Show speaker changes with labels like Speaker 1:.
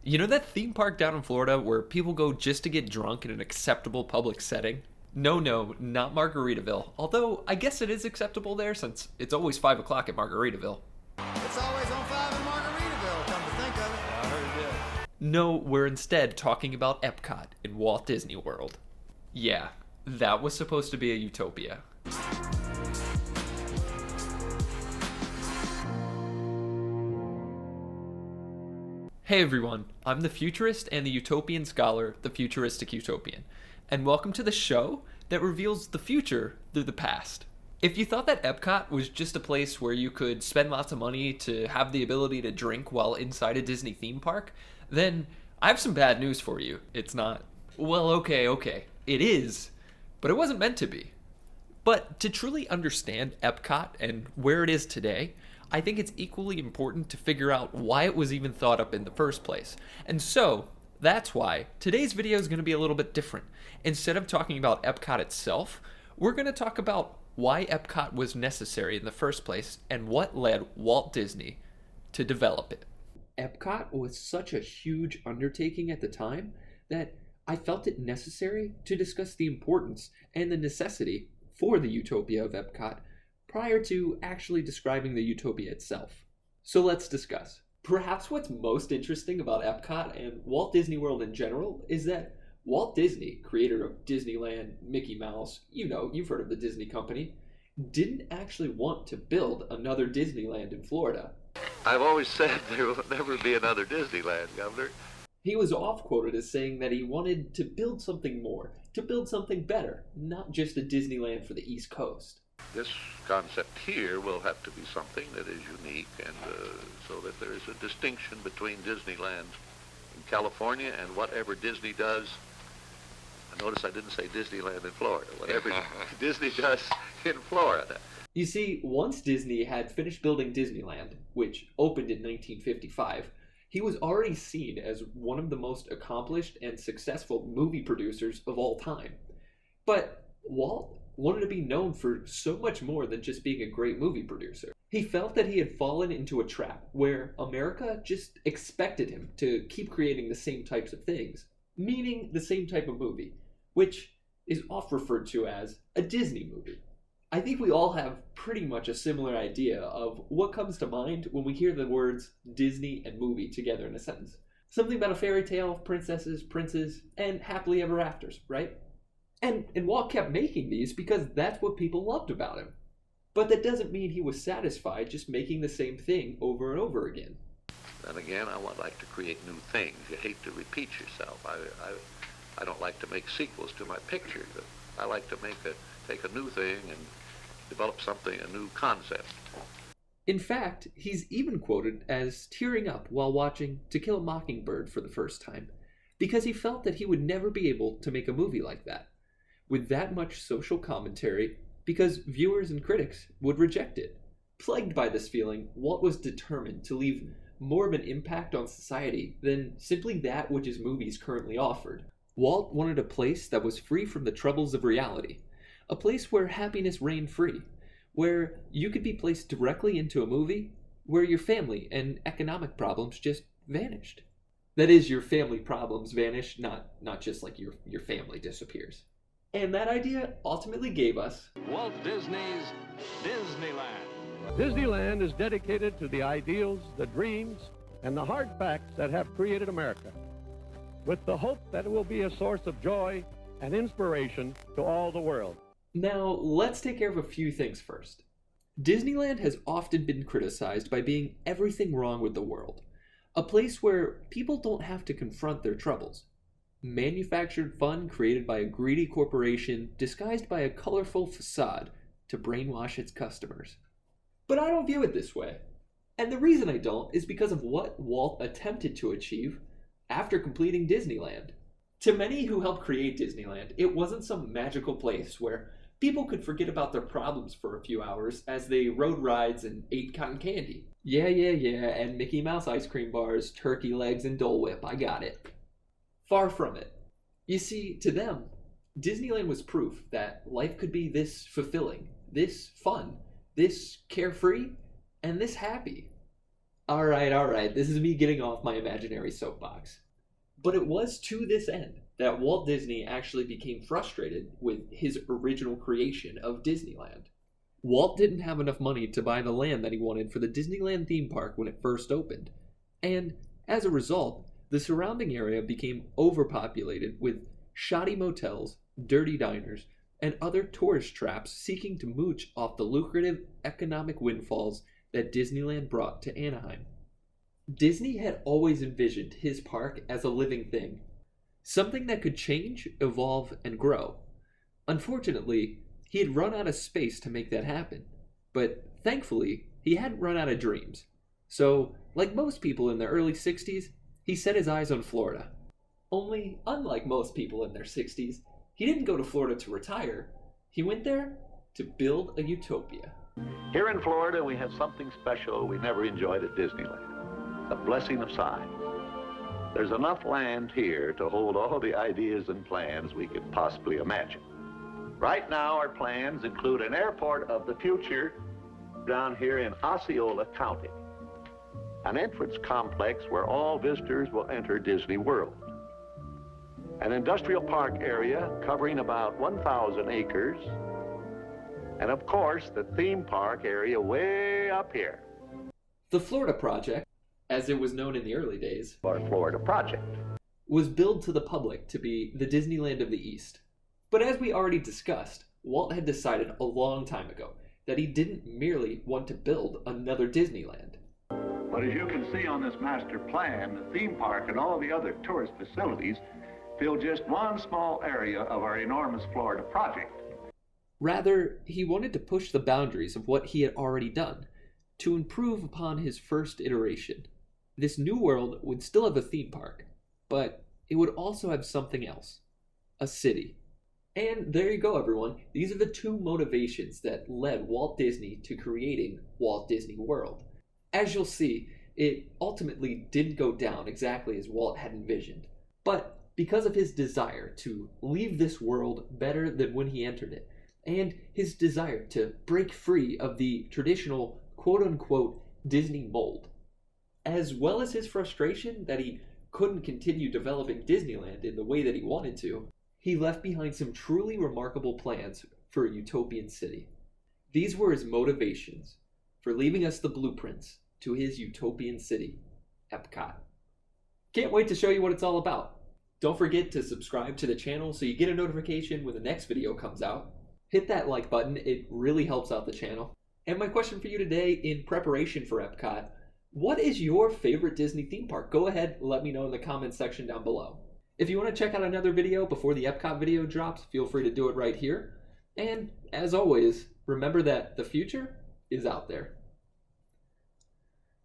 Speaker 1: You know that theme park down in Florida where people go just to get drunk in an acceptable public setting? No, no, not Margaritaville. Although, I guess it is acceptable there since it's always 5 o'clock at Margaritaville.
Speaker 2: It's always on 5 in Margaritaville, come to think of it.
Speaker 3: I heard that.
Speaker 1: No, we're instead talking about Epcot in Walt Disney World. Yeah, that was supposed to be a utopia. Hey everyone, I'm the futurist and the utopian scholar, the futuristic utopian, and welcome to the show that reveals the future through the past. If you thought that Epcot was just a place where you could spend lots of money to have the ability to drink while inside a Disney theme park, then I have some bad news for you. It's not. Well, okay, it is, but it wasn't meant to be. But to truly understand Epcot and where it is today, I think it's equally important to figure out why it was even thought up in the first place. And so, that's why today's video is going to be a little bit different. Instead of talking about Epcot itself, we're going to talk about why Epcot was necessary in the first place and what led Walt Disney to develop it. Epcot was such a huge undertaking at the time that I felt it necessary to discuss the importance and the necessity for the utopia of Epcot prior to actually describing the utopia itself. So let's discuss. Perhaps what's most interesting about Epcot and Walt Disney World in general is that Walt Disney, creator of Disneyland, Mickey Mouse, you've heard of the Disney company, didn't actually want to build another Disneyland in Florida.
Speaker 3: I've always said there will never be another Disneyland, Governor.
Speaker 1: He was oft-quoted as saying that he wanted to build something more, to build something better, not just a Disneyland for the East Coast.
Speaker 3: This concept here will have to be something that is unique, and so that there is a distinction between Disneyland in California and whatever Disney does. I notice I didn't say Disneyland in Florida. Whatever Disney does in Florida.
Speaker 1: You see, once Disney had finished building Disneyland, which opened in 1955, he was already seen as one of the most accomplished and successful movie producers of all time. But Walt wanted to be known for so much more than just being a great movie producer. He felt that he had fallen into a trap where America just expected him to keep creating the same types of things, meaning the same type of movie, which is oft referred to as a Disney movie. I think we all have pretty much a similar idea of what comes to mind when we hear the words Disney and movie together in a sentence. Something about a fairy tale of princesses, princes, and happily ever afters, right? And Walt kept making these because that's what people loved about him. But that doesn't mean he was satisfied just making the same thing over and over again.
Speaker 3: Then again, I would like to create new things. You hate to repeat yourself. I don't like to make sequels to my pictures. I like to take a new thing and develop something, a new concept.
Speaker 1: In fact, he's even quoted as tearing up while watching To Kill a Mockingbird for the first time, because he felt that he would never be able to make a movie like that, with that much social commentary, because viewers and critics would reject it. Plagued by this feeling, Walt was determined to leave more of an impact on society than simply that which his movies currently offered. Walt wanted a place that was free from the troubles of reality, a place where happiness reigned free, where you could be placed directly into a movie where your family and economic problems just vanished. That is, your family problems vanish, not just like your family disappears. And that idea ultimately gave us
Speaker 4: Walt Disney's Disneyland.
Speaker 5: Disneyland is dedicated to the ideals, the dreams, and the hard facts that have created America, with the hope that it will be a source of joy and inspiration to all the world.
Speaker 1: Now, let's take care of a few things first. Disneyland has often been criticized by being everything wrong with the world, a place where people don't have to confront their troubles. Manufactured fun created by a greedy corporation disguised by a colorful facade to brainwash its customers. But I don't view it this way. And the reason I don't is because of what Walt attempted to achieve after completing Disneyland. To many who helped create Disneyland, it wasn't some magical place where people could forget about their problems for a few hours as they rode rides and ate cotton candy. Yeah, and Mickey Mouse ice cream bars, turkey legs, and Dole Whip, I got it. Far from it. You see, to them, Disneyland was proof that life could be this fulfilling, this fun, this carefree, and this happy. Alright, this is me getting off my imaginary soapbox. But it was to this end that Walt Disney actually became frustrated with his original creation of Disneyland. Walt didn't have enough money to buy the land that he wanted for the Disneyland theme park when it first opened, and as a result, the surrounding area became overpopulated with shoddy motels, dirty diners, and other tourist traps seeking to mooch off the lucrative economic windfalls that Disneyland brought to Anaheim. Disney had always envisioned his park as a living thing, something that could change, evolve, and grow. Unfortunately, he had run out of space to make that happen, but thankfully, he hadn't run out of dreams. So, like most people in the early 60s, he set his eyes on Florida. Only, unlike most people in their 60s, he didn't go to Florida to retire. He went there to build a utopia.
Speaker 3: Here in Florida, we have something special we never enjoyed at Disneyland. The blessing of science. There's enough land here to hold all the ideas and plans we could possibly imagine. Right now, our plans include an airport of the future down here in Osceola County, an entrance complex where all visitors will enter Disney World, an industrial park area covering about 1,000 acres, and of course, the theme park area way up here.
Speaker 1: The Florida Project, as it was known in the early days,
Speaker 3: Our Florida Project.
Speaker 1: was billed to the public to be the Disneyland of the East. But as we already discussed, Walt had decided a long time ago that he didn't merely want to build another Disneyland.
Speaker 6: But as you can see on this master plan, the theme park and all the other tourist facilities fill just one small area of our enormous Florida project.
Speaker 1: Rather, he wanted to push the boundaries of what he had already done, to improve upon his first iteration. This new world would still have a theme park, but it would also have something else. A city. And there you go, everyone. These are the two motivations that led Walt Disney to creating Walt Disney World. As you'll see, it ultimately didn't go down exactly as Walt had envisioned. But because of his desire to leave this world better than when he entered it, and his desire to break free of the traditional quote-unquote Disney mold, as well as his frustration that he couldn't continue developing Disneyland in the way that he wanted to, he left behind some truly remarkable plans for a utopian city. These were his motivations for leaving us the blueprints to his utopian city, Epcot. Can't wait to show you what it's all about. Don't forget to subscribe to the channel so you get a notification when the next video comes out. Hit that like button, it really helps out the channel. And my question for you today, in preparation for Epcot, what is your favorite Disney theme park? Go ahead and let me know in the comments section down below. If you want to check out another video before the Epcot video drops, feel free to do it right here. And as always, remember that the future is out there.